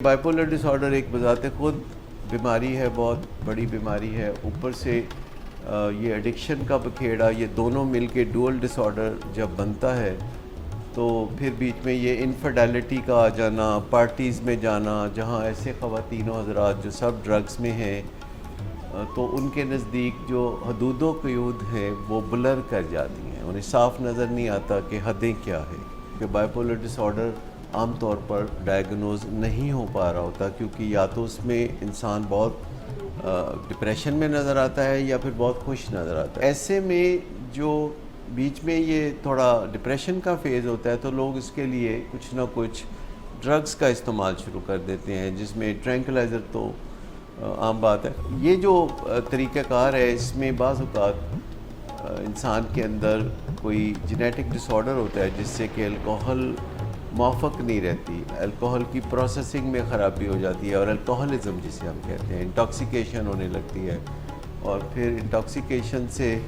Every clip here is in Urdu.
بائیپولر ڈس آرڈر ایک بذات خود بیماری ہے، بہت بڑی بیماری ہے. اوپر سے یہ ایڈکشن کا بکھیڑا، یہ دونوں مل کے ڈوئل ڈس آرڈر جب بنتا ہے تو پھر بیچ میں یہ انفیڈیلٹی کا آ جانا، پارٹیز میں جانا جہاں ایسے خواتین و حضرات جو سب ڈرگز میں ہیں تو ان کے نزدیک جو حدود و قیود ہیں وہ بلر کر جاتی ہیں، انہیں صاف نظر نہیں آتا کہ حدیں کیا ہیں. کہ بائیپولر ڈس آرڈر عام طور پر ڈائیگنوز نہیں ہو پا رہا ہوتا کیونکہ یا تو اس میں انسان بہت ڈپریشن میں نظر آتا ہے یا پھر بہت خوش نظر آتا ہے. ایسے میں جو بیچ میں یہ تھوڑا ڈپریشن کا فیز ہوتا ہے تو لوگ اس کے لیے کچھ نہ کچھ ڈرگز کا استعمال شروع کر دیتے ہیں، جس میں ٹرینکلائزر تو عام بات ہے. یہ جو طریقہ کار ہے اس میں بعض اوقات انسان کے اندر کوئی جینیٹک ڈس آرڈر ہوتا ہے جس سے کہ الکوہل موافق نہیں رہتی، الکوہل کی پروسیسنگ میں خرابی ہو جاتی ہے اور الکوہلزم جسے ہم کہتے ہیں، انٹاکسیکیشن ہونے لگتی ہے اور پھر انٹاکسیکیشن سے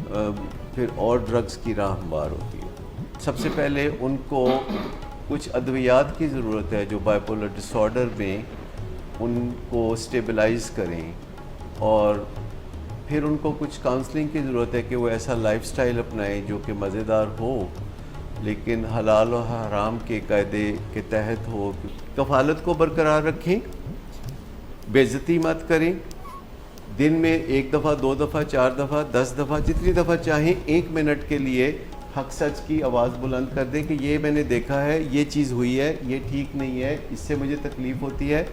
پھر اور ڈرگز کی راہ ہموار ہوتی ہے. سب سے پہلے ان کو کچھ ادویات کی ضرورت ہے جو بائیپولر ڈس آرڈر میں ان کو اسٹیبلائز کریں، اور پھر ان کو کچھ کاؤنسلنگ کی ضرورت ہے کہ وہ ایسا لائف سٹائل اپنائیں جو کہ مزیدار ہو لیکن حلال و حرام کے قاعدے کے تحت ہو. کفالت کو برقرار رکھیں، بے عزتی مت کریں. دن میں 1 دفعہ 2 دفعہ 4 دفعہ 10 دفعہ جتنی دفعہ چاہیں 1 منٹ کے لیے حق سچ کی آواز بلند کر دیں کہ یہ میں نے دیکھا ہے، یہ چیز ہوئی ہے، یہ ٹھیک نہیں ہے، اس سے مجھے تکلیف ہوتی ہے،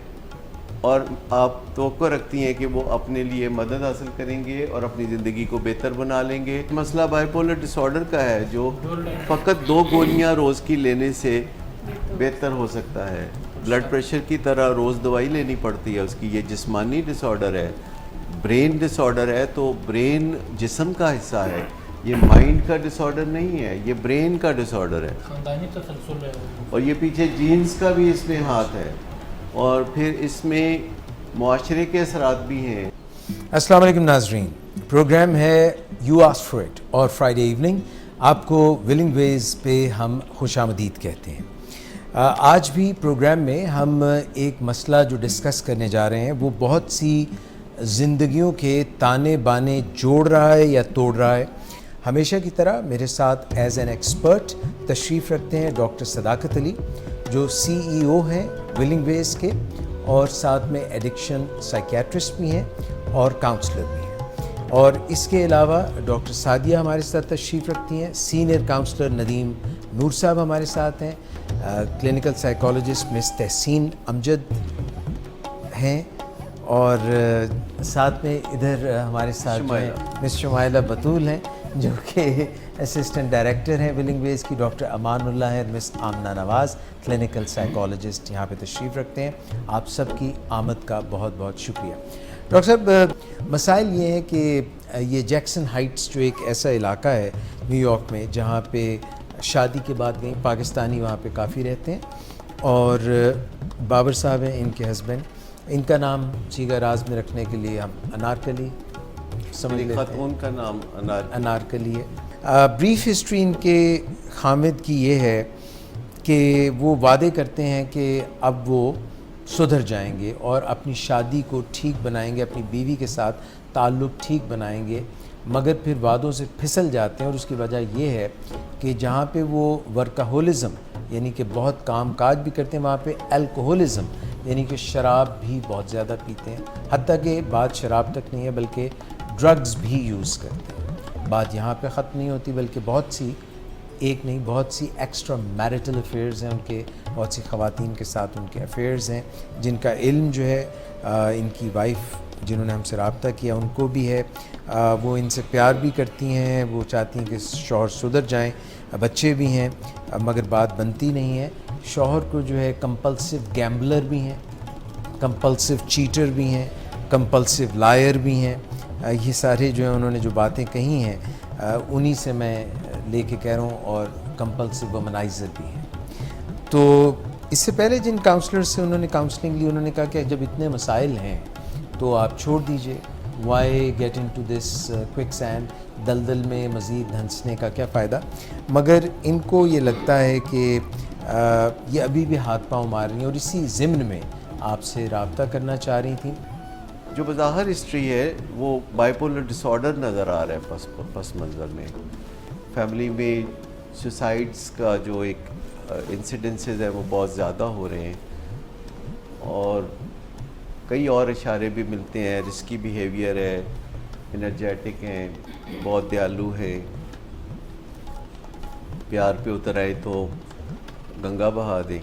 اور آپ توقع رکھتی ہیں کہ وہ اپنے لیے مدد حاصل کریں گے اور اپنی زندگی کو بہتر بنا لیں گے. مسئلہ بائیپولر ڈس آرڈر کا ہے جو فقط 2 گولیاں روز کی لینے سے بہتر ہو سکتا ہے. بلڈ پریشر کی طرح روز دوائی لینی پڑتی ہے اس کی. یہ جسمانی ڈس آرڈر ہے، برین ڈس آرڈر ہے تو برین جسم کا حصہ ہے، یہ مائنڈ کا ڈس آرڈر نہیں ہے، یہ برین کا ڈس آرڈر ہے. خاندانی تسلسل ہے اور یہ پیچھے جینز کا بھی اس میں ہاتھ ہے، اور پھر اس میں معاشرے کے اثرات بھی ہیں. السلام علیکم ناظرین، پروگرام ہے یو آسک فار اٹ اور فرائیڈے ایوننگ آپ کو ولنگ ویز پہ ہم خوش آمدید کہتے ہیں. آج بھی پروگرام میں ہم ایک مسئلہ جو ڈسکس کرنے جا رہے ہیں وہ بہت سی زندگیوں کے تانے بانے جوڑ رہا ہے یا توڑ رہا ہے. ہمیشہ کی طرح میرے ساتھ ایز این ایکسپرٹ تشریف رکھتے ہیں ڈاکٹر صداقت علی جو CEO ہیں ولنگ ویز کے، اور ساتھ میں ایڈکشن سائیکیٹرسٹ بھی ہیں اور کاؤنسلر بھی ہیں. اور اس کے علاوہ ڈاکٹر سعدیہ ہمارے ساتھ تشریف رکھتی ہیں، سینئر کاؤنسلر ندیم نور صاحب ہمارے ساتھ ہیں، کلینکل سائیکالوجسٹ مس تحسین امجد ہیں، اور ساتھ میں ادھر ہمارے ساتھ مس شمائلہ بطول ہیں جو کہ اسسٹنٹ ڈائریکٹر ہیں ولنگ ویز کی. ڈاکٹر امان اللہ ہے، مس آمنہ نواز کلینکل سائیکالوجسٹ یہاں پہ تشریف رکھتے ہیں. آپ سب کی آمد کا بہت بہت شکریہ. ڈاکٹر صاحب، مسائل یہ ہے کہ یہ جیکسن ہائٹس جو ایک ایسا علاقہ ہے نیو یارک میں جہاں پہ شادی کے بعد گئیں پاکستانی وہاں پہ کافی رہتے ہیں، اور بابر صاحب ہیں ان کے ہسبینڈ. ان کا نام صیغہ راز میں رکھنے کے لیے ہم انارکلی سمجھ لیتے ہیں، خاتون کا نام انارکلی ہے. بریف ہسٹری ان کے خامد کی یہ ہے کہ وہ وعدے کرتے ہیں کہ اب وہ سدھر جائیں گے اور اپنی شادی کو ٹھیک بنائیں گے، اپنی بیوی کے ساتھ تعلق ٹھیک بنائیں گے، مگر پھر وعدوں سے پھسل جاتے ہیں. اور اس کی وجہ یہ ہے کہ جہاں پہ وہ ورکاہولزم یعنی کہ بہت کام کاج بھی کرتے ہیں، وہاں پہ الکوہولزم یعنی کہ شراب بھی بہت زیادہ پیتے ہیں. حتیٰ کہ بات شراب تک نہیں ہے بلکہ ڈرگز بھی یوز کرتے ہیں. بات یہاں پہ ختم نہیں ہوتی بلکہ بہت سی، ایک نہیں بہت سی ایکسٹرا میرٹل افیئرز ہیں ان کے، بہت سی خواتین کے ساتھ ان کے افیئرز ہیں جن کا علم جو ہے ان کی وائف جنہوں نے ہم سے رابطہ کیا ان کو بھی ہے. وہ ان سے پیار بھی کرتی ہیں، وہ چاہتی ہیں کہ شوہر سدھر جائیں، بچے بھی ہیں، مگر بات بنتی نہیں ہے. شوہر کو جو ہے کمپلسو گیمبلر بھی ہیں، کمپلسو چیٹر بھی ہیں، کمپلسو لائر بھی ہیں. یہ سارے جو ہیں انہوں نے جو باتیں کہی ہیں انہی سے میں لے کے کہہ رہا ہوں، اور کمپلسو وومنائزر بھی ہیں. تو اس سے پہلے جن کاؤنسلر سے انہوں نے کاؤنسلنگ لی انہوں نے کہا کہ جب اتنے مسائل ہیں تو آپ چھوڑ دیجئے، why get into this quicksand, دلدل میں مزید دھنسنے کا کیا فائدہ. مگر ان کو یہ لگتا ہے کہ یہ ابھی بھی ہاتھ پاؤں مار رہی ہیں. اور اسی ضمن میں آپ سے رابطہ کرنا چاہ رہی تھیں۔ جو بظاہر ہسٹری ہے وہ بائیپولر ڈس آرڈر نظر آ رہا ہے پس منظر میں۔ فیملی میں سوسائڈس کا جو ایک انسیڈنسز ہے وہ بہت زیادہ ہو رہے ہیں، اور کئی اور اشارے بھی ملتے ہیں۔ رسکی بیہیویئر ہے، انرجیٹک ہیں، بہت دیالو ہے، پیار پہ اتر آئے تو گنگا بہا دے،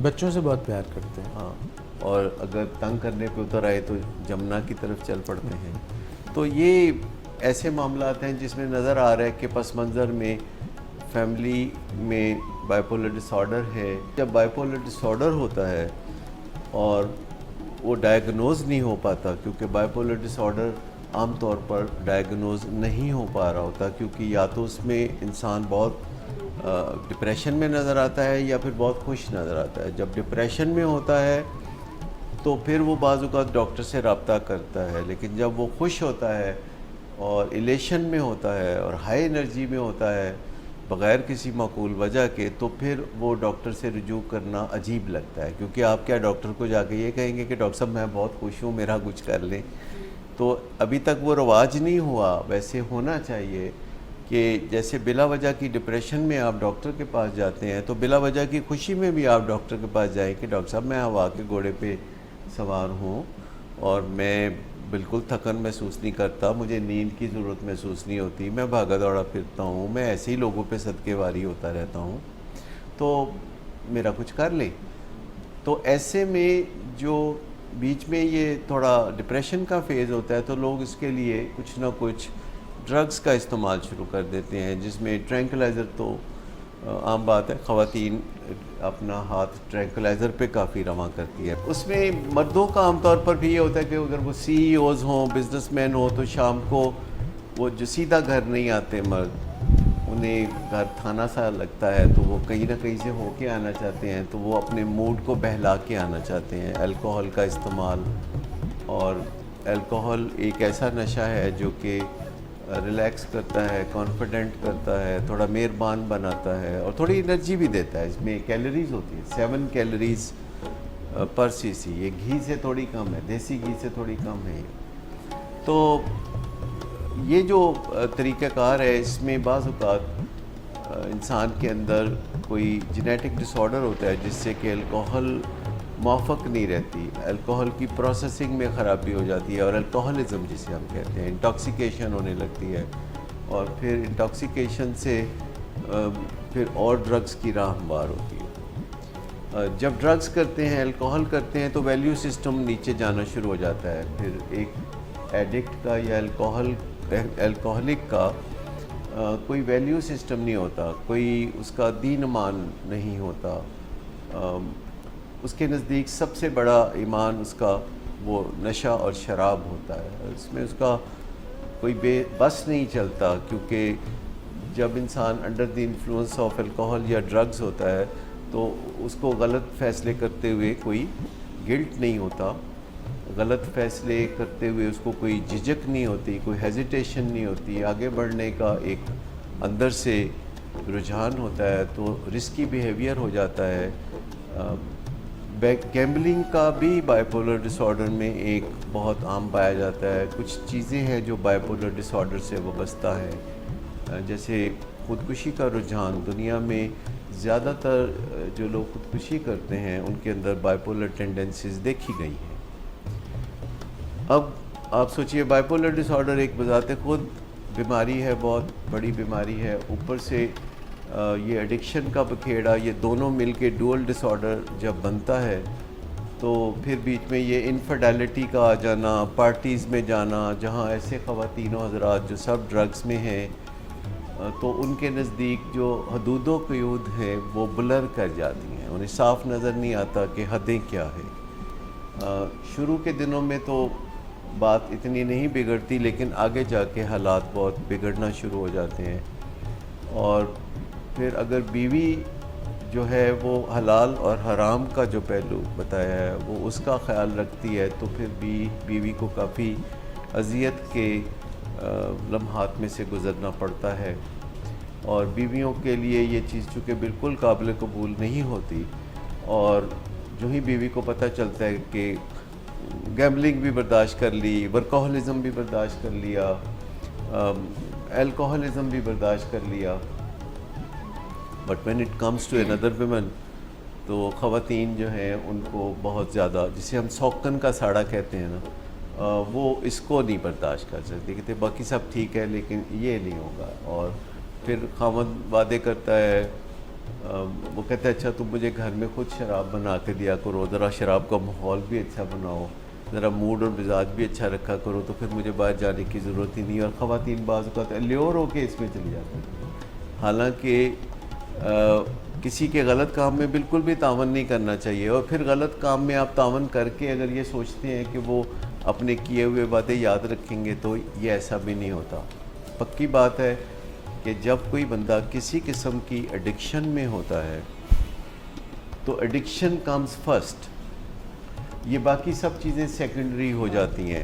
بچوں سے بہت پیار کرتے ہیں۔ ہاں، اور اگر تنگ کرنے پہ اتر آئے تو جمنا کی طرف چل پڑتے ہیں۔ تو یہ ایسے معاملات ہیں جس میں نظر آ رہا ہے کہ پس منظر میں فیملی میں بائیپولر ڈس آرڈر ہے۔ جب بائیپولر ڈس آرڈر ہوتا ہے اور وہ ڈائیگنوز نہیں ہو پاتا، کیونکہ بائیپولر ڈس آرڈر عام طور پر ڈائیگنوز نہیں ہو پا رہا ہوتا، کیونکہ یا تو اس میں انسان بہت ڈپریشن میں نظر آتا ہے یا پھر بہت خوش نظر آتا ہے۔ جب ڈپریشن میں ہوتا ہے تو پھر وہ بعض اوقات ڈاکٹر سے رابطہ کرتا ہے، لیکن جب وہ خوش ہوتا ہے اور ایلیشن میں ہوتا ہے اور ہائی انرجی میں ہوتا ہے بغیر کسی معقول وجہ کے، تو پھر وہ ڈاکٹر سے رجوع کرنا عجیب لگتا ہے، کیونکہ آپ کیا ڈاکٹر کو جا کے یہ کہیں گے کہ ڈاکٹر صاحب میں بہت خوش ہوں، میرا کچھ کر لیں؟ تو ابھی تک وہ رواج نہیں ہوا۔ ویسے ہونا چاہیے کہ جیسے بلا وجہ کی ڈپریشن میں آپ ڈاکٹر کے پاس جاتے ہیں، تو بلا وجہ کی خوشی میں بھی آپ ڈاکٹر کے پاس جائیں کہ ڈاکٹر صاحب میں ہوا کے گھوڑے پہ سوار ہوں اور میں بالکل تھکن محسوس نہیں کرتا، مجھے نیند کی ضرورت محسوس نہیں ہوتی، میں بھاگا دوڑا پھرتا ہوں، میں ایسے ہی لوگوں پہ صدقے واری ہوتا رہتا ہوں، تو میرا کچھ کر لیں۔ تو ایسے میں جو بیچ میں یہ تھوڑا ڈپریشن کا فیز ہوتا ہے، تو لوگ اس کے لیے کچھ نہ کچھ ڈرگز کا استعمال شروع کر دیتے ہیں، جس میں ٹرینکلائزر تو عام بات ہے، خواتین اپنا ہاتھ ٹرینکلائزر پہ کافی رواں کرتی ہے۔ اس میں مردوں کا عام طور پر بھی یہ ہوتا ہے کہ اگر وہ سی ای اوز ہوں، بزنس مین ہوں، تو شام کو وہ جو سیدھا گھر نہیں آتے مرد، انہیں گھر تھانا سا لگتا ہے، تو وہ کہیں نہ کہیں سے ہو کے آنا چاہتے ہیں، تو وہ اپنے موڈ کو بہلا کے آنا چاہتے ہیں۔ الکوہل کا استعمال، اور الکوہل ایک ایسا نشہ ہے جو کہ ریلیکس کرتا ہے، کانفیڈنٹ کرتا ہے، تھوڑا مہربان بناتا ہے، اور تھوڑی انرجی بھی دیتا ہے۔ اس میں کیلوریز ہوتی ہے 7 کیلوریز پر سی سی، یہ گھی سے تھوڑی کم ہے، دیسی گھی سے تھوڑی کم ہے یہ۔ تو یہ جو طریقہ کار ہے، اس میں بعض اوقات انسان کے اندر کوئی جینیٹک ڈس آرڈر ہوتا ہے جس سے کہ الکوہل موافق نہیں رہتی، الکوہل کی پروسیسنگ میں خرابی ہو جاتی ہے، اور الکوہلزم جسے ہم کہتے ہیں، انٹاکسیکیشن ہونے لگتی ہے، اور پھر انٹاکسیکیشن سے پھر اور ڈرگز کی راہ ہموار ہوتی ہے۔ جب ڈرگز کرتے ہیں، الکوہل کرتے ہیں، تو ویلیو سسٹم نیچے جانا شروع ہو جاتا ہے۔ پھر ایک ایڈکٹ کا یا الکوہلک کا کوئی ویلیو سسٹم نہیں ہوتا، کوئی اس کا دین ایمان نہیں ہوتا۔ اس کے نزدیک سب سے بڑا ایمان اس کا وہ نشہ اور شراب ہوتا ہے، اس میں اس کا کوئی بس نہیں چلتا، کیونکہ جب انسان under the influence of alcohol یا ڈرگز ہوتا ہے تو اس کو غلط فیصلے کرتے ہوئے کوئی گلٹ نہیں ہوتا، غلط فیصلے کرتے ہوئے اس کو کوئی جھجک نہیں ہوتی، کوئی ہیزیٹیشن نہیں ہوتی، آگے بڑھنے کا ایک اندر سے رجحان ہوتا ہے، تو رسکی بیہیویئر ہو جاتا ہے۔ گیمبلنگ کا بھی بائیپولر ڈس آرڈر میں ایک بہت عام پایا جاتا ہے۔ کچھ چیزیں ہیں جو بائیپولر ڈس آرڈر سے وابستہ ہیں، جیسے خودکشی کا رجحان۔ دنیا میں زیادہ تر جو لوگ خودکشی کرتے ہیں ان کے اندر بائیپولر ٹینڈنسیز دیکھی گئی ہیں۔ اب آپ سوچئے بائیپولر ڈس آرڈر ایک بذات خود بیماری ہے، بہت بڑی بیماری ہے، اوپر سے یہ ایڈکشن کا بکھیڑا، یہ دونوں مل کے ڈوئل ڈس آرڈر جب بنتا ہے تو پھر بیچ میں یہ انفیڈیلٹی کا آ جانا، پارٹیز میں جانا جہاں ایسے خواتین و حضرات جو سب ڈرگز میں ہیں، تو ان کے نزدیک جو حدود و قیود ہیں وہ بلر کر جاتی ہیں، انہیں صاف نظر نہیں آتا کہ حدیں کیا ہیں۔ شروع کے دنوں میں تو بات اتنی نہیں بگڑتی، لیکن آگے جا کے حالات بہت بگڑنا شروع ہو جاتے ہیں، اور پھر اگر بیوی جو ہے وہ حلال اور حرام کا جو پہلو بتایا ہے وہ اس کا خیال رکھتی ہے، تو پھر بیوی کو کافی اذیت کے لمحات میں سے گزرنا پڑتا ہے، اور بیویوں کے لیے یہ چیز چونکہ بالکل قابل قبول نہیں ہوتی، اور جو ہی بیوی کو پتہ چلتا ہے کہ گیمبلنگ بھی برداشت کر لی, ورکوہولزم بھی برداشت کر لیا, الکوہولزم بھی برداشت کر لیا, but when it comes to اندر ویمن تو خواتین جو ہیں ان کو بہت زیادہ, جسے ہم سوکن کا ساڑا کہتے ہیں نا, وہ اس کو نہیں برداشت کر سکتے, کہتے باقی سب ٹھیک ہے لیکن یہ نہیں ہوگا. اور پھر خاوند وعدے کرتا ہے, وہ کہتا ہے اچھا تم مجھے گھر میں خود شراب بنا کے دیا کرو, ذرا شراب کا ماحول بھی اچھا بناؤ, ذرا موڈ اور مزاج بھی اچھا رکھا کرو, تو پھر مجھے باہر جانے کی ضرورت ہی نہیں. اور خواتین بعض اوقات لیور ہو کے اس میں چلی جاتی ہیں, حالانکہ کسی کے غلط کام میں بالکل بھی تعاون نہیں کرنا چاہیے. اور پھر غلط کام میں آپ تعاون کر کے اگر یہ سوچتے ہیں کہ وہ اپنے کیے ہوئے باتیں یاد رکھیں گے تو یہ ایسا بھی نہیں ہوتا. پکی بات ہے کہ جب کوئی بندہ کسی قسم کی ایڈکشن میں ہوتا ہے تو ایڈکشن کمز فرسٹ, یہ باقی سب چیزیں سیکنڈری ہو جاتی ہیں.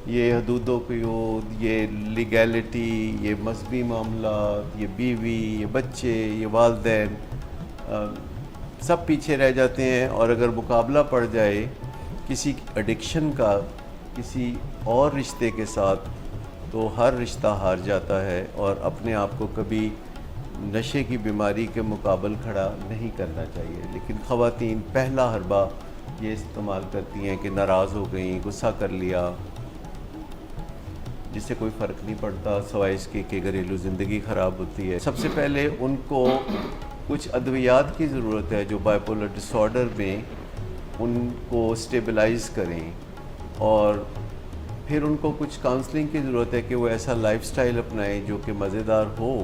یہ حدود و قیود, یہ لیگیلٹی, یہ مذہبی معاملات, یہ بیوی, یہ بچے, یہ والدین, سب پیچھے رہ جاتے ہیں. اور اگر مقابلہ پڑ جائے کسی ایڈکشن کا کسی اور رشتے کے ساتھ تو ہر رشتہ ہار جاتا ہے, اور اپنے آپ کو کبھی نشے کی بیماری کے مقابل کھڑا نہیں کرنا چاہیے. لیکن خواتین پہلا حربہ یہ استعمال کرتی ہیں کہ ناراض ہو گئیں, غصہ کر لیا, جس سے کوئی فرق نہیں پڑتا سوائے اس کے کہ گھریلو زندگی خراب ہوتی ہے. سب سے پہلے ان کو کچھ ادویات کی ضرورت ہے جو بائی پولر ڈس آرڈر میں ان کو اسٹیبلائز کریں, اور پھر ان کو کچھ کاؤنسلنگ کی ضرورت ہے کہ وہ ایسا لائف سٹائل اپنائیں جو کہ مزیدار ہو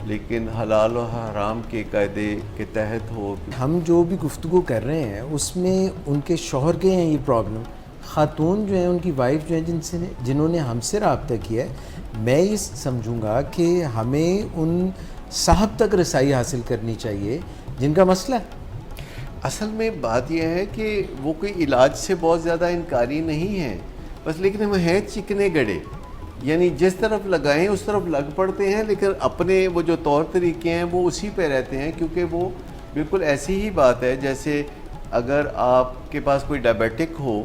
لیکن حلال و حرام کے قاعدے کے تحت ہو. ہم جو بھی گفتگو کر رہے ہیں اس میں ان کے شوہر کے ہیں یہ پرابلم, خاتون جو ہیں ان کی وائف جو ہیں جنہوں نے ہم سے رابطہ کیا ہے, میں یہ سمجھوں گا کہ ہمیں ان صاحب تک رسائی حاصل کرنی چاہیے جن کا مسئلہ ہے. اصل میں بات یہ ہے کہ وہ کوئی علاج سے بہت زیادہ انکاری نہیں ہے بس, لیکن ہم ہیں چکنے گڑے, یعنی جس طرف لگائیں اس طرف لگ پڑتے ہیں, لیکن اپنے وہ جو طور طریقے ہیں وہ اسی پہ رہتے ہیں. کیونکہ وہ بالکل ایسی ہی بات ہے جیسے اگر آپ کے پاس کوئی ڈائبیٹک ہو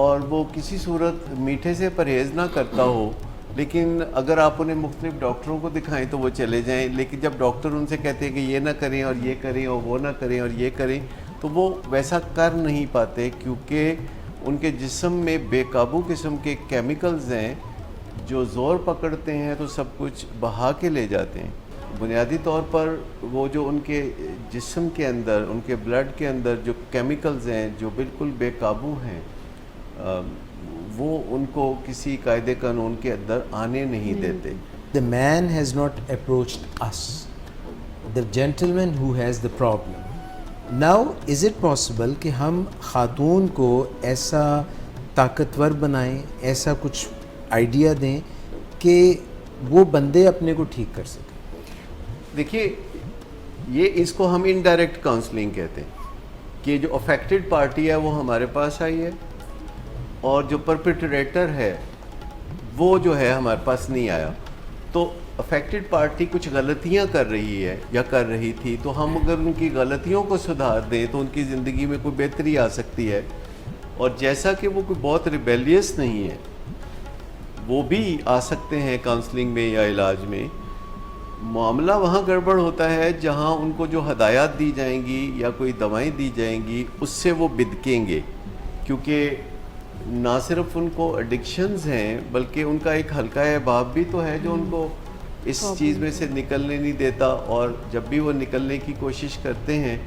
اور وہ کسی صورت میٹھے سے پرہیز نہ کرتا ہو, لیکن اگر آپ انہیں مختلف ڈاکٹروں کو دکھائیں تو وہ چلے جائیں, لیکن جب ڈاکٹر ان سے کہتے ہیں کہ یہ نہ کریں اور یہ کریں اور وہ نہ کریں اور یہ کریں تو وہ ویسا کر نہیں پاتے, کیونکہ ان کے جسم میں بے قابو قسم کے کیمیکلز ہیں جو زور پکڑتے ہیں تو سب کچھ بہا کے لے جاتے ہیں. بنیادی طور پر وہ جو ان کے جسم کے اندر, ان کے بلڈ کے اندر جو کیمیکلز ہیں جو بالکل بے قابو ہیں, وہ ان کو کسی قاعدے قانون کے اندر آنے نہیں دیتے. The man has not approached us, the gentleman who has the problem. Now is it possible کہ ہم خاتون کو ایسا طاقتور بنائیں, ایسا کچھ آئیڈیا دیں کہ وہ بندے اپنے کو ٹھیک کر سکیں؟ دیکھیے یہ اس کو ہم انڈائریکٹ کاؤنسلنگ کہتے ہیں کہ جو افیکٹڈ پارٹی ہے وہ ہمارے پاس آئی ہے اور جو پرپیٹریٹر ہے وہ جو ہے ہمارے پاس نہیں آیا. تو افیکٹڈ پارٹی کچھ غلطیاں کر رہی ہے یا کر رہی تھی, تو ہم اگر ان کی غلطیوں کو سدھار دیں تو ان کی زندگی میں کوئی بہتری آ سکتی ہے. اور جیسا کہ وہ کوئی بہت ریبیلیس نہیں ہے, وہ بھی آ سکتے ہیں کاؤنسلنگ میں یا علاج میں. معاملہ وہاں گڑبڑ ہوتا ہے جہاں ان کو جو ہدایات دی جائیں گی یا کوئی دوائیں دی جائیں گی اس سے وہ بدکیں گے, کیونکہ نہ صرف ان کو ایڈکشنز ہیں بلکہ ان کا ایک حلقہ احباب بھی تو ہے جو ان کو اس چیز میں سے نکلنے نہیں دیتا. اور جب بھی وہ نکلنے کی کوشش کرتے ہیں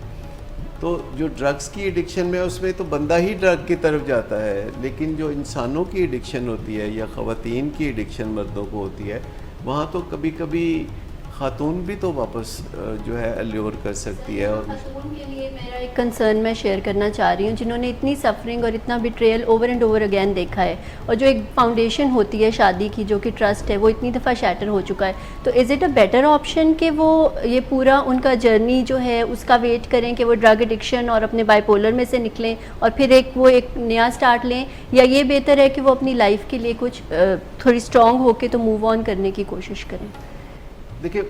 تو جو ڈرگس کی ایڈکشن میں اس میں تو بندہ ہی ڈرگ کی طرف جاتا ہے, لیکن جو انسانوں کی ایڈکشن ہوتی ہے یا خواتین کی ایڈکشن مردوں کو ہوتی ہے وہاں تو کبھی کبھی خاتون بھی تو واپس جو ہے الیور کر سکتی ہے. اور خاتون کے لیے میرا ایک کنسرن میں شیئر کرنا چاہ رہی ہوں, جنہوں نے اتنی سفرنگ اور اتنا بیٹریل اوور اینڈ اوور اگین دیکھا ہے, اور جو ایک فاؤنڈیشن ہوتی ہے شادی کی جو کہ ٹرسٹ ہے وہ اتنی دفعہ شیٹر ہو چکا ہے. تو is it a better option کہ وہ یہ پورا ان کا جرنی جو ہے اس کا ویٹ کریں کہ وہ ڈرگ ایڈکشن اور اپنے بائی پولر میں سے نکلیں اور پھر وہ ایک نیا سٹارٹ لیں, یا یہ بہتر ہے کہ وہ اپنی لائف کے لیے کچھ تھوڑی اسٹرانگ ہو کے تو موو آن کرنے کی کوشش کریں؟ دیکھیں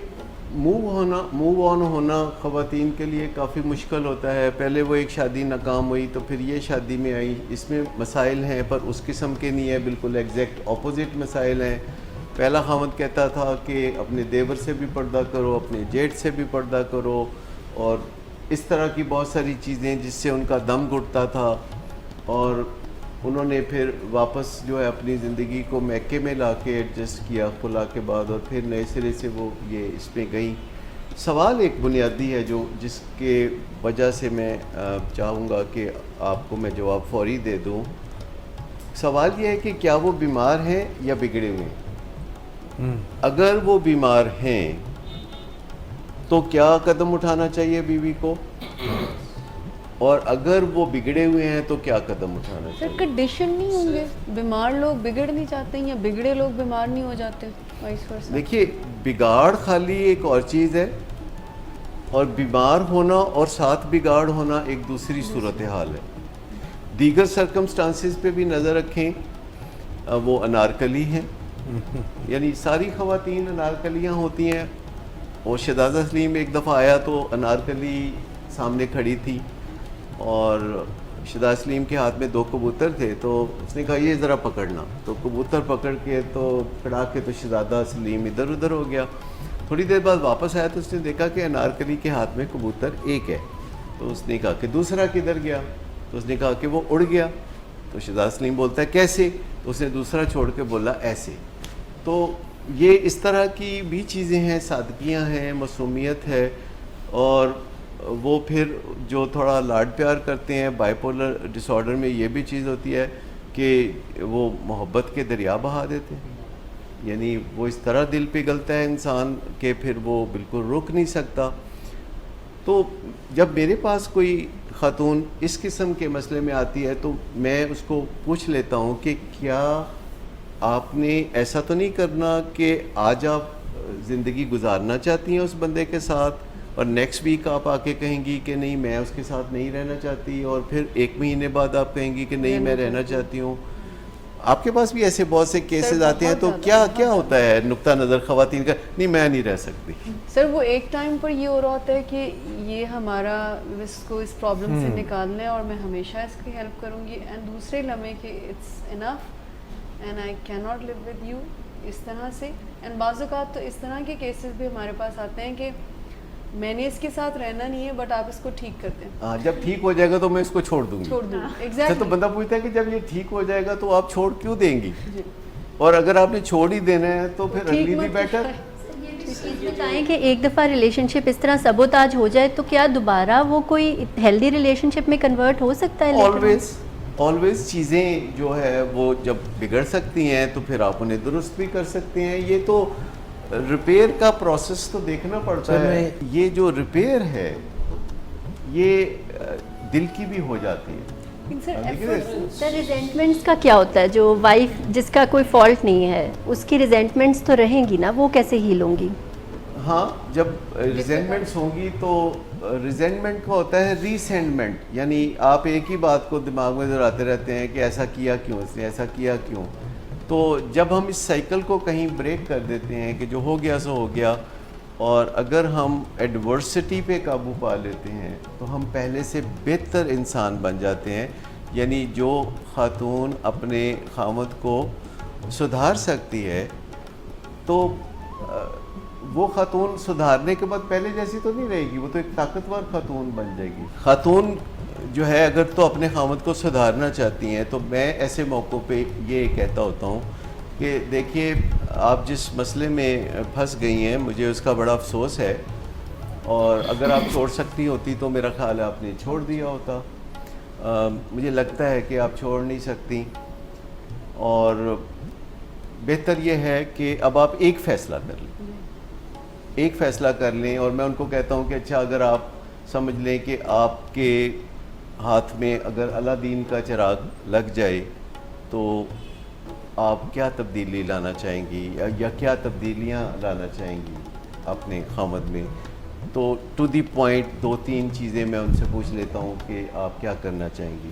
موو آن ہونا خواتین کے لیے کافی مشکل ہوتا ہے. پہلے وہ ایک شادی ناکام ہوئی تو پھر یہ شادی میں آئی. اس میں مسائل ہیں پر اس قسم کے نہیں ہے, بالکل ایگزیکٹ اپوزٹ مسائل ہیں. پہلا خاوند کہتا تھا کہ اپنے دیور سے بھی پردہ کرو, اپنے جیٹھ سے بھی پردہ کرو, اور اس طرح کی بہت ساری چیزیں جس سے ان کا دم گھٹتا تھا, اور انہوں نے پھر واپس جو ہے اپنی زندگی کو میکے میں لا کے ایڈجسٹ کیا خلا کے بعد, اور پھر نئے سرے سے وہ یہ اس میں گئیں. سوال ایک بنیادی ہے جو جس کے وجہ سے میں چاہوں گا کہ آپ کو میں جواب فوری دے دوں. سوال یہ ہے کہ کیا وہ بیمار ہیں یا بگڑے ہوئے ہیں؟ اگر وہ بیمار ہیں تو کیا قدم اٹھانا چاہیے بیوی کو, اور اگر وہ بگڑے ہوئے ہیں تو کیا قدم اٹھانا سر چاہیے؟ کنڈیشن نہیں ہوں گے, بیمار لوگ بگڑ نہیں جاتے ہیں یا بگڑے لوگ بیمار نہیں ہو جاتے, وائس ورسا؟ دیکھیے بگاڑ خالی ایک اور چیز ہے, اور بیمار ہونا اور ساتھ بگاڑ ہونا ایک دوسری صورتحال ہے. دیگر سرکمسٹانسز پہ بھی نظر رکھیں, وہ انارکلی ہیں, یعنی ساری خواتین انارکلیاں ہوتی ہیں. اور شہزادہ سلیم ایک دفعہ آیا تو انارکلی سامنے کھڑی تھی, اور شہزادہ سلیم کے ہاتھ میں 2 کبوتر تھے, تو اس نے کہا یہ ذرا پکڑنا, تو کبوتر پکڑ کے تو کھڑا کے تو شہزادہ سلیم ادھر ادھر ہو گیا. تھوڑی دیر بعد واپس آیا تو اس نے دیکھا کہ انارکلی کے ہاتھ میں کبوتر ایک ہے, تو اس نے کہا کہ دوسرا کدھر گیا, تو اس نے کہا کہ وہ اڑ گیا. تو شہزادہ سلیم بولتا ہے کیسے, تو اس نے دوسرا چھوڑ کے بولا ایسے. تو یہ اس طرح کی بھی چیزیں ہیں, سادگیاں ہیں, معصومیت ہے. اور وہ پھر جو تھوڑا لاڈ پیار کرتے ہیں, بائی پولر ڈس آرڈر میں یہ بھی چیز ہوتی ہے کہ وہ محبت کے دریا بہا دیتے ہیں, یعنی وہ اس طرح دل پگھلتا ہے انسان کہ پھر وہ بالکل رک نہیں سکتا. تو جب میرے پاس کوئی خاتون اس قسم کے مسئلے میں آتی ہے تو میں اس کو پوچھ لیتا ہوں کہ کیا آپ نے ایسا تو نہیں کرنا کہ آج آپ زندگی گزارنا چاہتی ہیں اس بندے کے ساتھ, اور نیکسٹ ویک آپ آ کے کہیں گی کہ نہیں میں اس کے ساتھ نہیں رہنا چاہتی, اور پھر 1 مہینے بعد آپ کہیں گی کہ نہیں میں رہنا چاہتی ہوں. آپ کے پاس بھی ایسے بہت سے کیسز آتے ہیں, تو کیا ہوتا ہے نقطہ نظر خواتین کا, نہیں میں نہیں رہ سکتی. سر وہ ایک ٹائم پر یہ ہو رہا ہوتا ہے کہ یہ ہمارا اس کو اس پرابلم سے نکالنا ہے اور میں ہمیشہ اس کی ہیلپ کروں گی, اینڈ دوسرے لمحے کہ it's enough and I can not leave with you, اس طرح سے. اینڈ بعض اوقات تو اس طرح کے کیسز بھی ہمارے پاس آتے ہیں کہ میں نے اس کے ساتھ رہنا نہیں ہے بٹ آپ اس کو ٹھیک کر دیں. ہاں جب ٹھیک ہو جائے گا تو میں اس کو چھوڑ دوں گی. ایگزیکٹلی. تو بندہ پوچھتا ہے کہ جب یہ ٹھیک ہو جائے گا تو آپ چھوڑ کیوں دیں گی, اور اگر آپ نے چھوڑ ہی دینا ہے تو پھر اگلی بھی بیٹر. بتائیں کہ ایک دفعہ ریلیشن شپ اس طرح سبوتاج ہو جائے تو کیا دوبارہ وہ کوئی ہیلدی ریلیشن شپ میں کنورٹ ہو سکتا ہے؟ آلویز چیزیں جو ہے وہ جب بگڑ سکتی ہیں تو پھر آپ انہیں درست بھی کر سکتے ہیں. یہ تو ریپیئر کا پروسیس تو دیکھنا پڑتا ہے. یہ جو ریپیئر ہے یہ دل کی بھی ہو جاتی ہے. سر ریزنٹمنٹس کا کیا ہوتا ہے, جو وائف جس کا کوئی فالٹ نہیں ہے اس کی ریزنٹمنٹس تو رہیں گی نا, وہ کیسے ہیل ہوں گی؟ ہاں جب ریزنٹمنٹس ہوں گی تو ریزنٹمنٹ کا ہوتا ہے ریسینڈمنٹ, یعنی آپ ایک ہی بات کو دماغ میں دہراتے رہتے ہیں کہ ایسا کیا کیوں, اس نے ایسا کیا کیوں. تو جب ہم اس سائیکل کو کہیں بریک کر دیتے ہیں کہ جو ہو گیا سو ہو گیا, اور اگر ہم ایڈورسٹی پہ قابو پا لیتے ہیں تو ہم پہلے سے بہتر انسان بن جاتے ہیں. یعنی جو خاتون اپنے خاوند کو سدھار سکتی ہے تو وہ خاتون سدھارنے کے بعد پہلے جیسی تو نہیں رہے گی, وہ تو ایک طاقتور خاتون بن جائے گی. خاتون جو ہے اگر تو اپنے خاوند کو سدھارنا چاہتی ہیں تو میں ایسے موقعوں پہ یہ کہتا ہوتا ہوں کہ دیکھیے آپ جس مسئلے میں پھنس گئی ہیں مجھے اس کا بڑا افسوس ہے, اور اگر آپ چھوڑ سکتی ہوتی تو میرا خیال ہے آپ نے چھوڑ دیا ہوتا. مجھے لگتا ہے کہ آپ چھوڑ نہیں سکتی, اور بہتر یہ ہے کہ اب آپ ایک فیصلہ کر لیں, ایک فیصلہ کر لیں. اور میں ان کو کہتا ہوں کہ اچھا اگر آپ سمجھ لیں کہ آپ کے ہاتھ میں اگر اللہ دین کا چراغ لگ جائے تو آپ کیا تبدیلی لانا چاہیں گی, یا کیا تبدیلیاں لانا چاہیں گی اپنے خاوند میں. تو ٹو دی پوائنٹ 2-3 چیزیں میں ان سے پوچھ لیتا ہوں کہ آپ کیا کرنا چاہیں گی.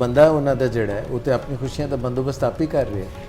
ਬੰਦਾ ਉਹਨਾਂ ਦਾ ਜਿਹੜਾ ਹੈ ਉਹ ਤੇ ਆਪਣੀ ਖੁਸ਼ੀਆਂ ਦਾ ਬੰਦੋਬਸਤ ਆਪ ਹੀ ਕਰ ਰਿਹਾ ਹੈ।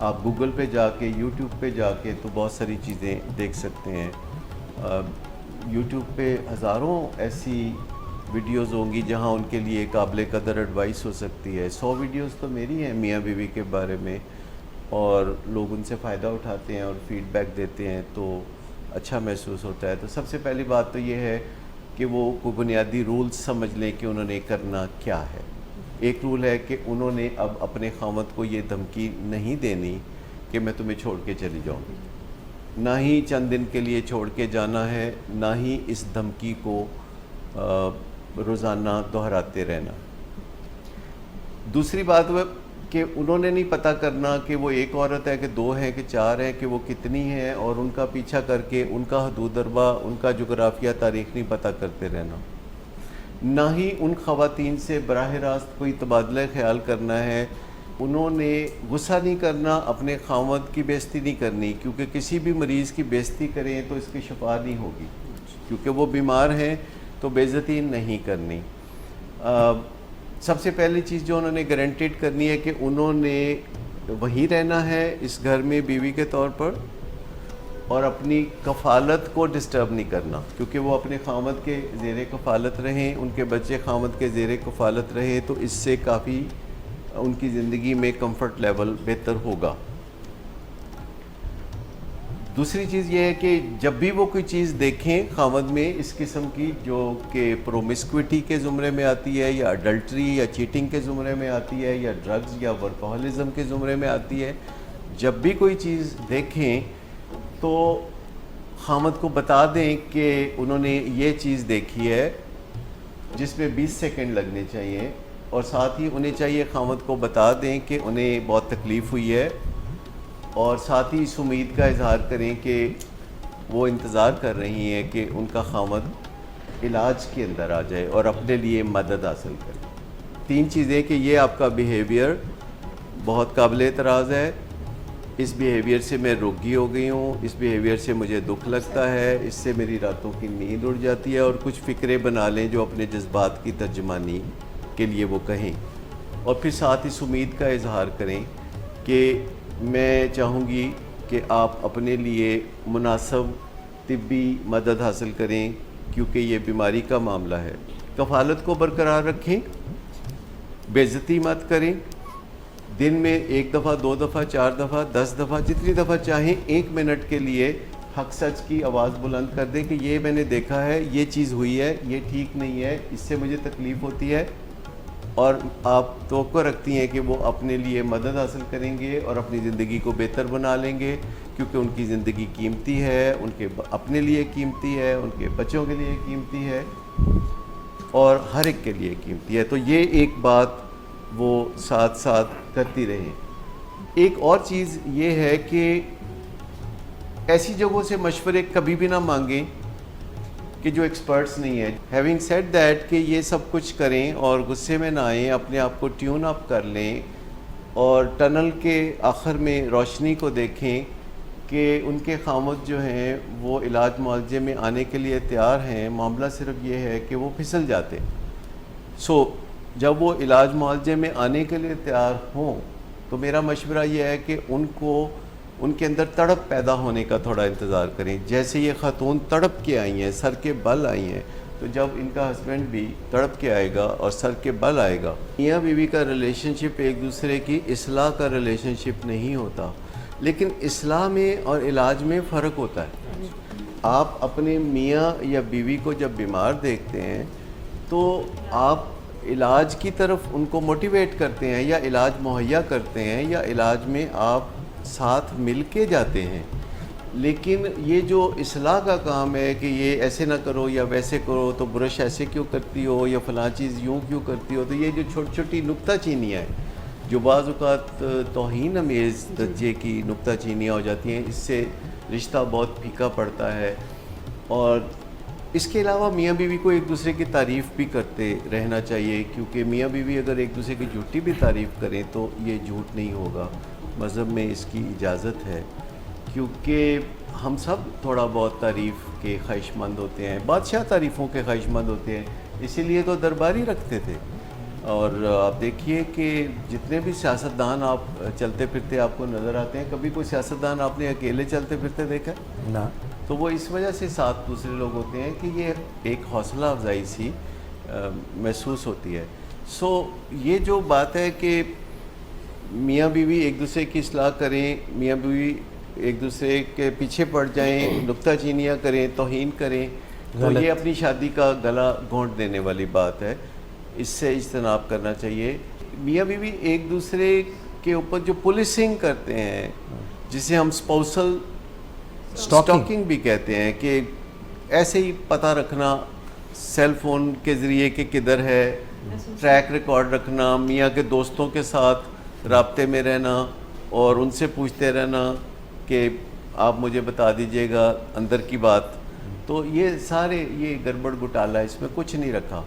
آپ گوگل پہ جا کے یوٹیوب پہ جا کے تو بہت ساری چیزیں دیکھ سکتے ہیں. یوٹیوب پہ ہزاروں ایسی ویڈیوز ہوں گی جہاں ان کے لیے قابل قدر ایڈوائس ہو سکتی ہے. 100 ویڈیوز تو میری ہیں میاں بیوی کے بارے میں, اور لوگ ان سے فائدہ اٹھاتے ہیں اور فیڈ بیک دیتے ہیں تو اچھا محسوس ہوتا ہے. تو سب سے پہلی بات تو یہ ہے کہ وہ کوئی بنیادی رولز سمجھ لیں کہ انہوں نے کرنا کیا ہے. ایک رول ہے کہ انہوں نے اب اپنے خاوند کو یہ دھمکی نہیں دینی کہ میں تمہیں چھوڑ کے چلی جاؤں گی, نہ ہی چند دن کے لیے چھوڑ کے جانا ہے, نہ ہی اس دھمکی کو روزانہ دہراتے رہنا. دوسری بات وہ کہ انہوں نے نہیں پتہ کرنا کہ وہ ایک عورت ہے کہ 2 ہیں کہ 4 ہیں کہ وہ کتنی ہیں, اور ان کا پیچھا کر کے ان کا حدود اربا, ان کا جغرافیہ تاریخ نہیں پتہ کرتے رہنا. نہ ہی ان خواتین سے براہ راست کوئی تبادلہ خیال کرنا ہے. انہوں نے غصہ نہیں کرنا, اپنے خاوند کی بے عزتی نہیں کرنی, کیونکہ کسی بھی مریض کی بے عزتی کریں تو اس کی شفا نہیں ہوگی, کیونکہ وہ بیمار ہیں تو بے عزتی نہیں کرنی. سب سے پہلی چیز جو انہوں نے گارنٹیڈ کرنی ہے کہ انہوں نے وہیں رہنا ہے اس گھر میں بیوی کے طور پر, اور اپنی کفالت کو ڈسٹرب نہیں کرنا, کیونکہ وہ اپنے خاوند کے زیر کفالت رہیں, ان کے بچے خاوند کے زیر کفالت رہیں, تو اس سے کافی ان کی زندگی میں کمفرٹ لیول بہتر ہوگا. دوسری چیز یہ ہے کہ جب بھی وہ کوئی چیز دیکھیں خاوند میں اس قسم کی جو کہ پرومسکوٹی کے زمرے میں آتی ہے, یا اڈلٹری یا چیٹنگ کے زمرے میں آتی ہے, یا ڈرگز یا ورکہولزم کے زمرے میں آتی ہے, جب بھی کوئی چیز دیکھیں تو خاوند کو بتا دیں کہ انہوں نے یہ چیز دیکھی ہے جس میں 20 سیکنڈ لگنے چاہیے, اور ساتھ ہی انہیں چاہیے خاوند کو بتا دیں کہ انہیں بہت تکلیف ہوئی ہے, اور ساتھ ہی اس امید کا اظہار کریں کہ وہ انتظار کر رہی ہیں کہ ان کا خاوند علاج کے اندر آ جائے اور اپنے لیے مدد حاصل کرے. 3 چیزیں کہ یہ آپ کا بیہیویئر بہت قابل اعتراض ہے, اس بیہیویئر سے میں روگی ہو گئی ہوں, اس بیہیویئر سے مجھے دکھ لگتا ہے, اس سے میری راتوں کی نیند اڑ جاتی ہے, اور کچھ فکرے بنا لیں جو اپنے جذبات کی ترجمانی کے لیے وہ کہیں, اور پھر ساتھ اس امید کا اظہار کریں کہ میں چاہوں گی کہ آپ اپنے لیے مناسب طبی مدد حاصل کریں, کیونکہ یہ بیماری کا معاملہ ہے. کفالت کو برقرار رکھیں, بے عزتی مت کریں, دن میں 1 دفعہ 2 دفعہ 4 دفعہ 10 دفعہ جتنی دفعہ چاہیں 1 منٹ کے لیے حق سچ کی آواز بلند کر دیں کہ یہ میں نے دیکھا ہے, یہ چیز ہوئی ہے, یہ ٹھیک نہیں ہے, اس سے مجھے تکلیف ہوتی ہے, اور آپ توقع رکھتی ہیں کہ وہ اپنے لیے مدد حاصل کریں گے اور اپنی زندگی کو بہتر بنا لیں گے, کیونکہ ان کی زندگی قیمتی ہے, ان کے اپنے لیے قیمتی ہے, ان کے بچوں کے لیے قیمتی ہے, اور ہر ایک کے لیے قیمتی ہے. تو یہ ایک بات وہ ساتھ ساتھ کرتی رہیں. ایک اور چیز یہ ہے کہ ایسی جگہوں سے مشورے کبھی بھی نہ مانگیں کہ جو ایکسپرٹس نہیں ہیں. ہیونگ سیڈ دیٹ کہ یہ سب کچھ کریں اور غصے میں نہ آئیں, اپنے آپ کو ٹیون اپ کر لیں, اور ٹنل کے آخر میں روشنی کو دیکھیں کہ ان کے خاوند جو ہیں وہ علاج معالجے میں آنے کے لیے تیار ہیں, معاملہ صرف یہ ہے کہ وہ پھسل جاتے. جب وہ علاج معالجے میں آنے کے لیے تیار ہوں تو میرا مشورہ یہ ہے کہ ان کے اندر تڑپ پیدا ہونے کا تھوڑا انتظار کریں. جیسے یہ خاتون تڑپ کے آئی ہیں, سر کے بل آئی ہیں, تو جب ان کا ہسبینڈ بھی تڑپ کے آئے گا اور سر کے بل آئے گا. میاں بیوی کا ریلیشن شپ ایک دوسرے کی اصلاح کا ریلیشن شپ نہیں ہوتا, لیکن اصلاح میں اور علاج میں فرق ہوتا ہے. آپ اپنے میاں یا بیوی کو جب بیمار دیکھتے ہیں تو آپ علاج کی طرف ان کو موٹیویٹ کرتے ہیں یا علاج مہیا کرتے ہیں یا علاج میں آپ ساتھ مل کے جاتے ہیں. لیکن یہ جو اصلاح کا کام ہے کہ یہ ایسے نہ کرو یا ویسے کرو, تو برش ایسے کیوں کرتی ہو یا فلاں چیز یوں کیوں کرتی ہو, تو یہ جو چھوٹی چھوٹی نکتہ چینیاں ہیں جو بعض اوقات توہین امیز درجے کی نکتہ چینیاں ہو جاتی ہیں, اس سے رشتہ بہت پھیکا پڑتا ہے. اور اس کے علاوہ میاں بیوی کو ایک دوسرے کی تعریف بھی کرتے رہنا چاہیے, کیونکہ میاں بیوی اگر ایک دوسرے کی جھوٹی بھی تعریف کریں تو یہ جھوٹ نہیں ہوگا. مذہب میں اس کی اجازت ہے, کیونکہ ہم سب تھوڑا بہت تعریف کے خواہش مند ہوتے ہیں. بادشاہ تعریفوں کے خواہش مند ہوتے ہیں, اسی لیے تو درباری رکھتے تھے. اور آپ دیکھیے کہ جتنے بھی سیاستدان آپ چلتے پھرتے آپ کو نظر آتے ہیں، کبھی کوئی سیاستدان آپ نے اکیلے چلتے پھرتے دیکھا ہے؟ نہ تو وہ اس وجہ سے ساتھ دوسرے لوگ ہوتے ہیں کہ یہ ایک حوصلہ افزائی سی محسوس ہوتی ہے. سو یہ جو بات ہے کہ میاں بیوی ایک دوسرے کی اصلاح کریں، میاں بیوی ایک دوسرے کے پیچھے پڑ جائیں، نکتہ چینیاں کریں، توہین کریں، تو یہ اپنی شادی کا گلا گھونٹ دینے والی بات ہے. اس سے اجتناب کرنا چاہیے. میاں بیوی ایک دوسرے کے اوپر جو پولیسنگ کرتے ہیں، جسے ہم اسپاؤسل اسٹاکنگ بھی کہتے ہیں، کہ ایسے ہی پتہ رکھنا سیل فون کے ذریعے کہ کدھر ہے، ٹریک ریکارڈ رکھنا، میاں کے دوستوں کے ساتھ رابطے میں رہنا اور ان سے پوچھتے رہنا کہ آپ مجھے بتا دیجئے گا اندر کی بات. تو یہ سارے یہ گڑبڑ گھوٹالہ، اس میں کچھ نہیں رکھا.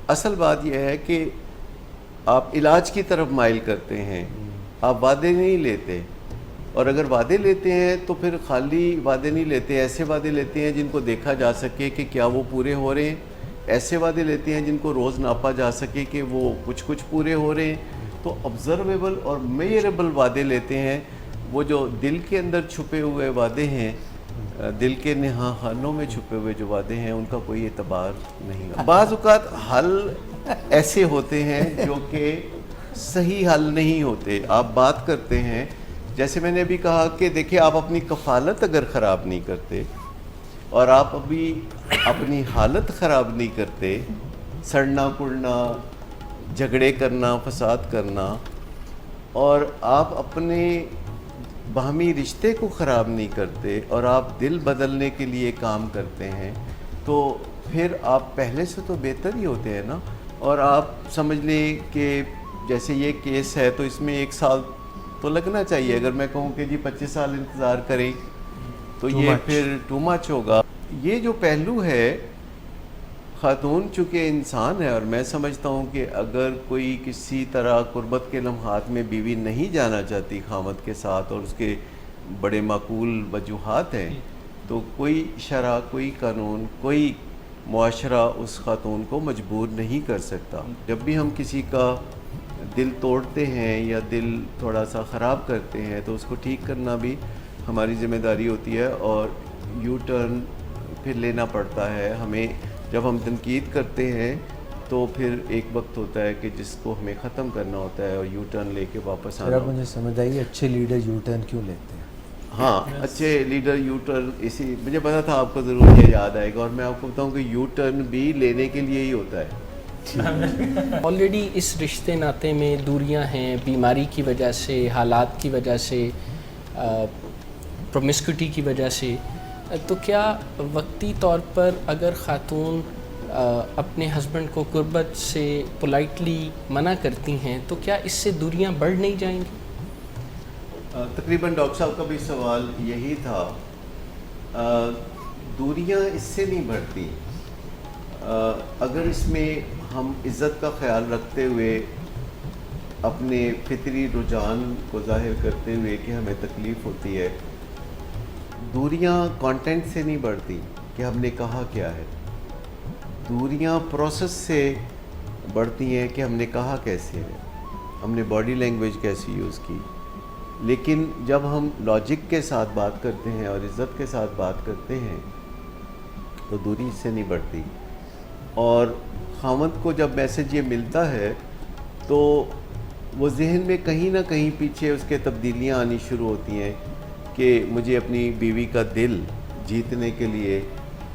اصل بات یہ ہے کہ آپ علاج کی طرف مائل کرتے ہیں، آپ وعدے نہیں لیتے. اور اگر وعدے لیتے ہیں تو پھر خالی وعدے نہیں لیتے، ایسے وعدے لیتے ہیں جن کو دیکھا جا سکے کہ کیا وہ پورے ہو رہے ہیں. ایسے وعدے لیتے ہیں جن کو روز ناپا جا سکے کہ وہ کچھ پورے ہو رہے ہیں. تو آبزرویبل اور میئریبل وعدے لیتے ہیں. وہ جو دل کے اندر چھپے ہوئے وعدے ہیں، دل کے نہا خانوں میں چھپے ہوئے جو وعدے ہیں، ان کا کوئی اعتبار نہیں ہے. بعض اوقات حل ایسے ہوتے ہیں جو کہ صحیح حل نہیں ہوتے. آپ بات کرتے ہیں، جیسے میں نے ابھی کہا کہ دیکھیں آپ اپنی کفالت اگر خراب نہیں کرتے اور آپ ابھی اپنی حالت خراب نہیں کرتے، سڑنا کڑنا، جھگڑے کرنا، فساد کرنا، اور آپ اپنے باہمی رشتے کو خراب نہیں کرتے اور آپ دل بدلنے کے لیے کام کرتے ہیں، تو پھر آپ پہلے سے تو بہتر ہی ہوتے ہیں نا. اور آپ سمجھ لیں کہ جیسے یہ کیس ہے تو اس میں 1 سال تو لگنا چاہیے. اگر میں کہوں کہ جی 25 سال انتظار کریں تو یہ پھر ٹو مچ ہوگا. یہ جو پہلو ہے، خاتون چونکہ انسان ہے، اور میں سمجھتا ہوں کہ اگر کوئی کسی طرح قربت کے لمحات میں بیوی نہیں جانا چاہتی خامد کے ساتھ اور اس کے بڑے معقول وجوہات ہیں، تو کوئی شرع، کوئی قانون، کوئی معاشرہ اس خاتون کو مجبور نہیں کر سکتا. جب بھی ہم کسی کا دل توڑتے ہیں یا دل تھوڑا سا خراب کرتے ہیں تو اس کو ٹھیک کرنا بھی ہماری ذمہ داری ہوتی ہے، اور یو ٹرن پھر لینا پڑتا ہے ہمیں. جب ہم تنقید کرتے ہیں تو پھر ایک وقت ہوتا ہے کہ جس کو ہمیں ختم کرنا ہوتا ہے اور یو ٹرن لے کے واپس آنا. مجھے سمجھ آئی اچھے لیڈر یو ٹرن کیوں لیتے ہیں. ہاں، اچھے لیڈر یو ٹرن، اسی مجھے پتا تھا آپ کو ضرور یہ یاد آئے گا، اور میں آپ کو بتاؤں کہ یو ٹرن بھی لینے کے لیے ہی ہوتا ہے. آلریڈی اس رشتے ناطے میں دوریاں ہیں، بیماری کی وجہ سے، حالات کی وجہ سے، پرومسکوٹی کی وجہ سے. تو کیا وقتی طور پر اگر خاتون اپنے ہسبینڈ کو قربت سے پولائٹلی منع کرتی ہیں تو کیا اس سے دوریاں بڑھ نہیں جائیں گی؟ تقریباً ڈاکٹر صاحب کا بھی سوال یہی تھا. دوریاں اس سے نہیں بڑھتی اگر اس میں ہم عزت کا خیال رکھتے ہوئے، اپنے فطری رجحان کو ظاہر کرتے ہوئے کہ ہمیں تکلیف ہوتی ہے. دوریاں کانٹینٹ سے نہیں بڑھتی کہ ہم نے کہا کیا ہے، دوریاں پروسیس سے بڑھتی ہیں کہ ہم نے کہا کیسے ہے، ہم نے باڈی لینگویج کیسی یوز کی. لیکن جب ہم لاجک کے ساتھ بات کرتے ہیں اور عزت کے ساتھ بات کرتے ہیں تو دوری اس سے نہیں بڑھتی. اور خاوند کو جب میسج یہ ملتا ہے تو وہ ذہن میں کہیں نہ کہیں پیچھے اس کے تبدیلیاں آنی شروع ہوتی ہیں کہ مجھے اپنی بیوی کا دل جیتنے کے لیے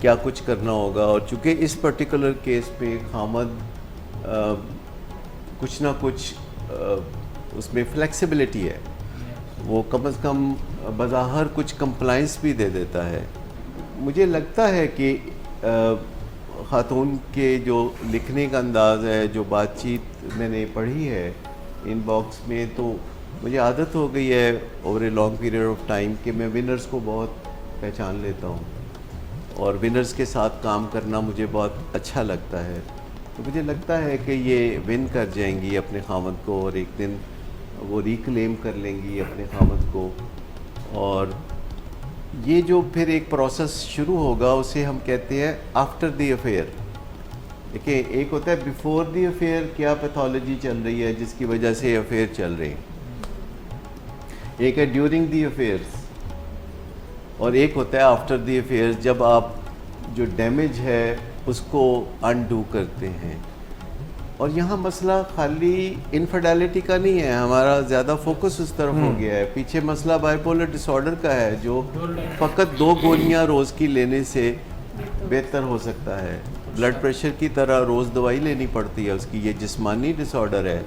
کیا کچھ کرنا ہوگا. اور چونکہ اس پرٹیکولر کیس پہ خامد کچھ نہ کچھ اس میں فلیکسیبلٹی ہے، وہ کم از کم بظاہر کچھ کمپلائنس بھی دے دیتا ہے. مجھے لگتا ہے کہ خاتون کے جو لکھنے کا انداز ہے، جو بات چیت میں نے پڑھی ہے ان باکس میں، تو مجھے عادت ہو گئی ہے over a long period of time کہ میں ونرز کو بہت پہچان لیتا ہوں اور ونرز کے ساتھ کام کرنا مجھے بہت اچھا لگتا ہے. تو مجھے لگتا ہے کہ یہ ون کر جائیں گی اپنے خامد کو اور ایک دن وہ ریکلیم کر لیں گی اپنے خامد کو. اور یہ جو پھر ایک پروسیس شروع ہوگا اسے ہم کہتے ہیں آفٹر دی افیئر. دیکھیں ایک ہوتا ہے بیفور دی افیئر کیا پیتھولوجی چل رہی ہے جس کی وجہ سے افیئر چل رہے ہیں، ایک ہے ڈیورنگ دی افیئرس، اور ایک ہوتا ہے آفٹر دی افیئرس جب آپ جو ڈیمیج ہے اس کو انڈو کرتے ہیں. اور یہاں مسئلہ خالی انفیڈیلٹی کا نہیں ہے، ہمارا زیادہ فوکس اس طرف ہو گیا ہے. پیچھے مسئلہ بائی پولر ڈس آرڈر کا ہے جو فقط 2 گولیاں روز کی لینے سے بہتر ہو سکتا ہے. بلڈ پریشر کی طرح روز دوائی لینی پڑتی ہے اس کی. یہ جسمانی ڈس آرڈر ہے،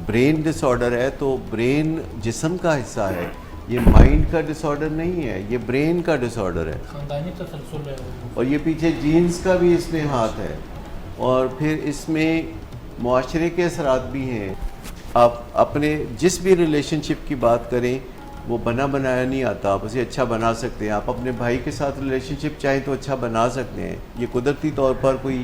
برین ڈس آرڈر ہے، تو برین جسم کا حصہ ہے، یہ مائنڈ کا ڈس آرڈر نہیں ہے، یہ برین کا ڈس آرڈر ہے. خاندانی تسلسل ہے. اور یہ پیچھے جینز کا بھی اس میں ہاتھ ہے، اور پھر اس میں معاشرے کے اثرات بھی ہیں. آپ اپنے جس بھی ریلیشن شپ کی بات کریں وہ بنا بنایا نہیں آتا، آپ اسے اچھا بنا سکتے ہیں. آپ اپنے بھائی کے ساتھ ریلیشن شپ چاہیں تو اچھا بنا سکتے ہیں، یہ قدرتی طور پر کوئی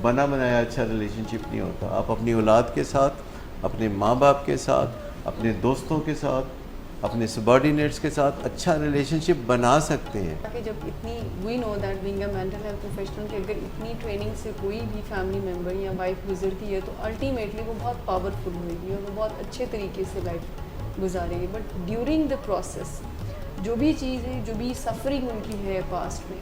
بنا بنایا اچھا ریلیشن شپ نہیں ہوتا. آپ اپنی اولاد کے ساتھ، اپنے ماں باپ کے ساتھ، اپنے دوستوں کے ساتھ، اپنے سبارڈینیٹس کے ساتھ اچھا ریلیشن شپ بنا سکتے ہیں. کہ جب اتنی we know that being a mental health professional کہ اگر اتنی ٹریننگ سے کوئی بھی فیملی ممبر یا وائف گزرتی ہے تو الٹیمیٹلی وہ بہت پاورفل ہوئے گی اور وہ بہت اچھے طریقے سے لائف گزارے گی. بٹ ڈیورنگ دا پروسیس جو بھی چیزیں، جو بھی سفرنگ ان کی ہے پاسٹ میں،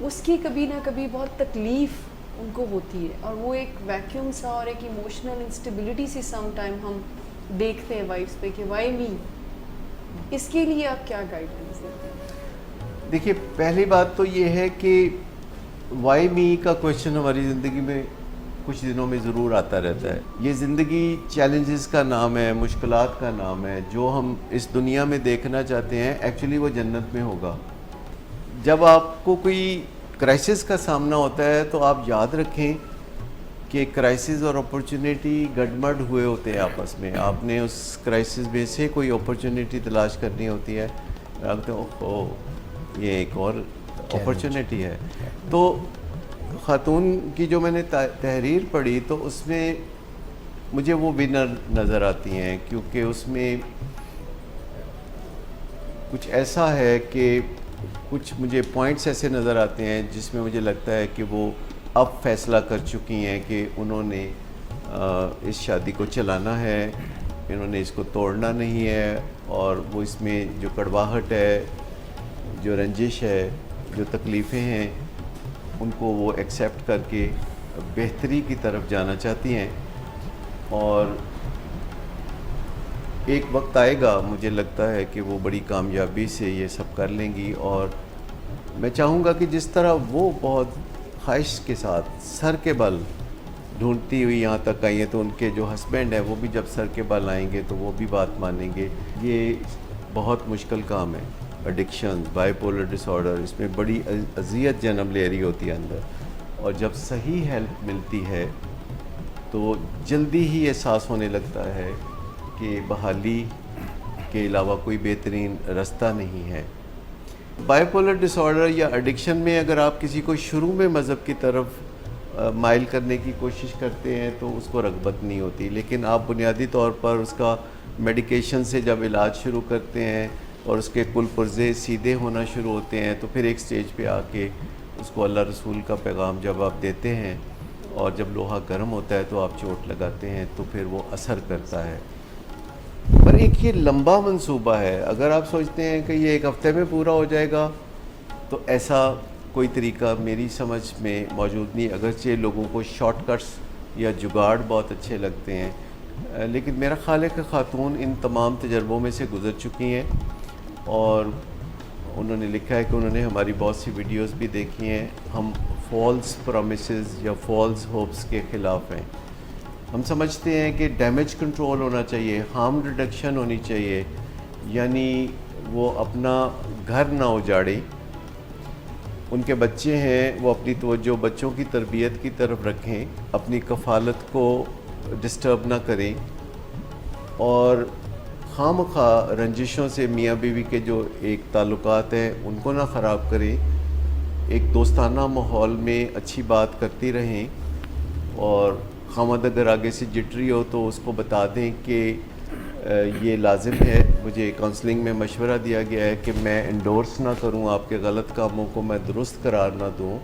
اس کی کبھی نہ کبھی بہت تکلیف ان کو ہوتی ہے، اور وہ ایک ویکیوم سا اور ایک ایموشنل انسٹیبلٹی سی سم ٹائم ہم دیکھتے ہیں وائفس پہ کہ وائی می. اس کے لیے آپ کیا گائیڈنس دیتے ہیں؟ دیکھیے پہلی بات تو یہ ہے کہ وائی می کا کویشچن ہماری زندگی میں کچھ دنوں میں ضرور آتا رہتا ہے. یہ زندگی چیلنجز کا نام ہے، مشکلات کا نام ہے. جو ہم اس دنیا میں دیکھنا چاہتے ہیں ایکچولی وہ جنت میں ہوگا. جب آپ کو کوئی کرائسس کا سامنا ہوتا ہے تو آپ یاد رکھیں کہ کرائسس اور اپرچونیٹی گڈمڈ ہوئے ہوتے ہیں آپس میں. آپ نے اس کرائسس میں سے کوئی اپرچونیٹی تلاش کرنی ہوتی ہے، آپ کہتے ہیں یہ ایک اور اپرچونیٹی ہے. تو خاتون کی جو میں نے تحریر پڑھی تو اس میں مجھے وہ ونر نظر آتی ہیں، کیونکہ اس میں کچھ ایسا ہے کہ کچھ مجھے پوائنٹس ایسے نظر آتے ہیں جس میں مجھے لگتا ہے کہ وہ اب فیصلہ کر چکی ہیں کہ انہوں نے اس شادی کو چلانا ہے، انہوں نے اس کو توڑنا نہیں ہے. اور وہ اس میں جو کڑواہٹ ہے، جو رنجش ہے، جو تکلیفیں ہیں، ان کو وہ ایکسیپٹ کر کے بہتری کی طرف جانا چاہتی ہیں. اور ایک وقت آئے گا مجھے لگتا ہے کہ وہ بڑی کامیابی سے یہ سب کر لیں گی. اور میں چاہوں گا کہ جس طرح وہ بہت خواہش کے ساتھ سر کے بل ڈھونڈتی ہوئی یہاں تک آئی ہیں، تو ان کے جو ہسبینڈ ہیں وہ بھی جب سر کے بل آئیں گے تو وہ بھی بات مانیں گے. یہ بہت مشکل کام ہے. Addiction, bipolar disorder, اس میں بڑی اذیت جنم لے رہی ہوتی ہے اندر. اور جب صحیح ہیلپ ملتی ہے تو جلدی ہی احساس ہونے لگتا ہے کہ بحالی کے علاوہ کوئی بہترین رستہ نہیں ہے. بائی پولر ڈس آرڈر یا ایڈکشن میں اگر آپ کسی کو شروع میں مذہب کی طرف مائل کرنے کی کوشش کرتے ہیں تو اس کو رغبت نہیں ہوتی، لیکن آپ بنیادی طور پر اس کا میڈیکیشن سے جب علاج شروع کرتے ہیں اور اس کے کل پرزے سیدھے ہونا شروع ہوتے ہیں تو پھر ایک سٹیج پہ آ کے اس کو اللہ رسول کا پیغام جب آپ دیتے ہیں اور جب لوہا گرم ہوتا ہے تو آپ چوٹ لگاتے ہیں تو پھر وہ اثر کرتا ہے. پر ایک یہ لمبا منصوبہ ہے. اگر آپ سوچتے ہیں کہ یہ ایک ہفتے میں پورا ہو جائے گا تو ایسا کوئی طریقہ میری سمجھ میں موجود نہیں. اگرچہ لوگوں کو شارٹ کٹس یا جگاڑ بہت اچھے لگتے ہیں، لیکن میرا خیال ہے کہ خاتون ان تمام تجربوں میں سے گزر چکی ہیں. اور انہوں نے لکھا ہے کہ انہوں نے ہماری بہت سی ویڈیوز بھی دیکھی ہیں. ہم فالس پرومسز یا فالس ہوپس کے خلاف ہیں. ہم سمجھتے ہیں کہ ڈیمیج کنٹرول ہونا چاہیے، ہارم ریڈکشن ہونی چاہیے، یعنی وہ اپنا گھر نہ اجاڑیں. ان کے بچے ہیں وہ اپنی توجہ بچوں کی تربیت کی طرف رکھیں، اپنی کفالت کو ڈسٹرب نہ کریں، اور خواہ مخواہ رنجشوں سے میاں بیوی کے جو ایک تعلقات ہیں ان کو نہ خراب کریں. ایک دوستانہ ماحول میں اچھی بات کرتی رہیں، اور خامد اگر آگے سے جٹری ہو تو اس کو بتا دیں کہ یہ لازم ہے. مجھے کاؤنسلنگ میں مشورہ دیا گیا ہے کہ میں انڈورس نہ کروں آپ کے غلط کاموں کو، میں درست قرار نہ دوں،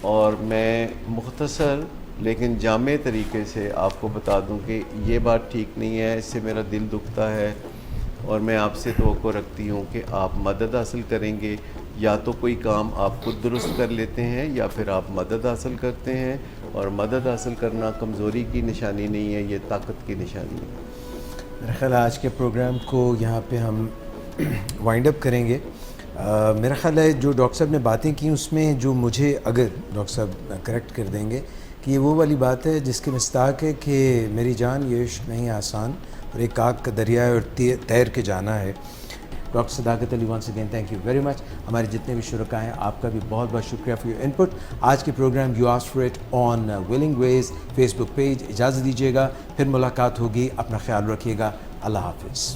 اور میں مختصر لیکن جامع طریقے سے آپ کو بتا دوں کہ یہ بات ٹھیک نہیں ہے، اس سے میرا دل دکھتا ہے، اور میں آپ سے توقع رکھتی ہوں کہ آپ مدد حاصل کریں گے. یا تو کوئی کام آپ خود درست کر لیتے ہیں یا پھر آپ مدد حاصل کرتے ہیں، اور مدد حاصل کرنا کمزوری کی نشانی نہیں ہے، یہ طاقت کی نشانی ہے. میرا خیال ہے آج کے پروگرام کو یہاں پہ ہم وائنڈ اپ کریں گے. میرا خیال ہے جو ڈاکٹر صاحب نے باتیں کی اس میں جو مجھے، اگر ڈاکٹر صاحب کریکٹ کر دیں گے، کہ یہ وہ والی بات ہے جس کے مستاق ہے کہ میری جان یہ عشق نہیں آسان، اور ایک آگ کا دریا ہے اور تیر کے جانا ہے. Doctor Sadaqat Ali once again thank you very much. ہمارے جتنے بھی شرکاء ہیں آپ کا بھی بہت بہت شکریہ فار یور انپٹ. آج کے program you ask for it on willing ways Facebook page. اجازت دیجیے گا، پھر ملاقات ہوگی. اپنا خیال رکھیے گا. اللہ حافظ.